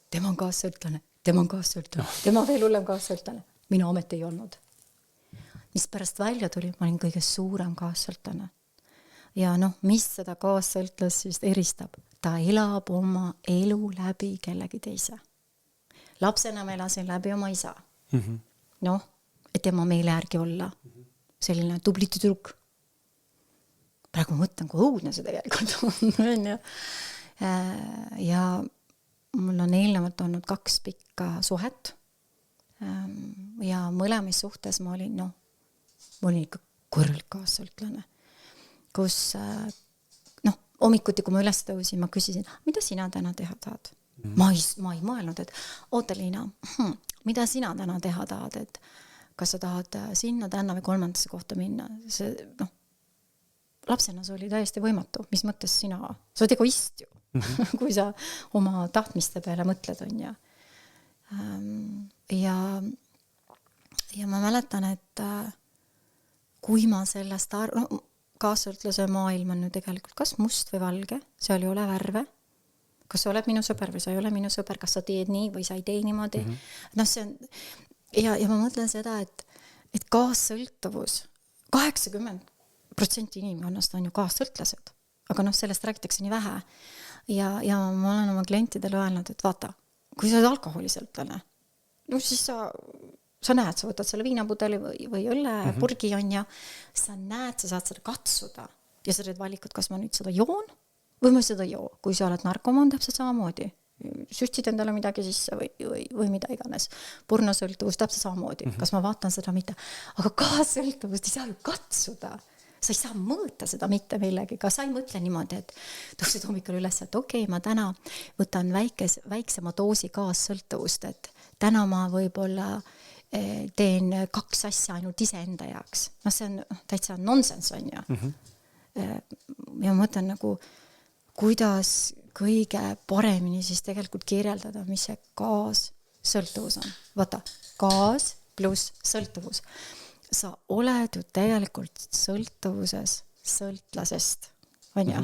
tema on kaassõltlane, tema veel hullem kaassõltlane. Minu amet ei olnud. Mis pärast välja tuli, ma olin kõige suurem kaassõltlane. Ja noh, mis seda kaassõltlast siis eristab? Ta elab oma elu läbi kellegi teise. Lapsena ma elasin läbi oma isa. Noh, et tema meile järgi olla. Selline tubliti tüdruk. Praegu ma mõtlen, kui õudne see tegelikult on. Ja mul on eelnevalt olnud 2 pikka suhet. Ja mõlemis suhtes ma olin ikka korralik kaassõltlane. Kus, hommikuti, kui ma üles tõusin, ma küsisin, mida sina täna teha tahad? Ma ei mõelnud, et oota Liina, mida sina täna teha tahad, et kas sa tahad sinna, tänna või 3. kohta minna? See, lapsena see oli täiesti võimatu. Mis mõttes sina? Sa oled egoist ju, kui sa oma tahtmiste peale mõtled, on ja. Ja ma mäletan, et kui ma sellest kaassõltlase maailm on ju tegelikult kas must või valge, seal ei ole värve. Kas sa oled minu sõber või sa ei ole minu sõber, kas sa teed nii või sa ei tee niimoodi. See on, ja ma mõtlen seda, et kaassõltuvus, 80% inimkonnast on ju kaassõltlased, aga sellest räägitakse nii vähe. Ja ma olen oma klientidele öelnud, et vaata, kui sa oled alkoholisõltlane, siis sa näed, sa võtad selle viinapudeli või õlle purgi on ja sa näed, sa saad seda katsuda ja sa teed valikut, kas ma nüüd seda joon või ma seda joo. Kui sa oled narkomaan, täpselt samamoodi. Süstid endale midagi sisse või mida iganes. Pornosõltuvus täpselt samamoodi. Kas ma vaatan seda mitte? Aga kaassõltuvust ei saa ju katsuda. Sa ei saa mõõta seda mitte millegi. Ka sa ei mõtle niimoodi, et tõused hommikul üles, et okei, ma täna võtan väiksema doosi kaassõltuvust, et täna ma võib-olla teen 2 asja ainult ise enda jaoks. See on täitsa nonsense on ju. Ja ma mõtlen kuidas kõige paremini siis tegelikult kirjeldada, mis see kaassõltuvus on. Vaata, kaas pluss sõltuvus. Sa oled ju tegelikult sõltuvuses sõltlasest, on ju.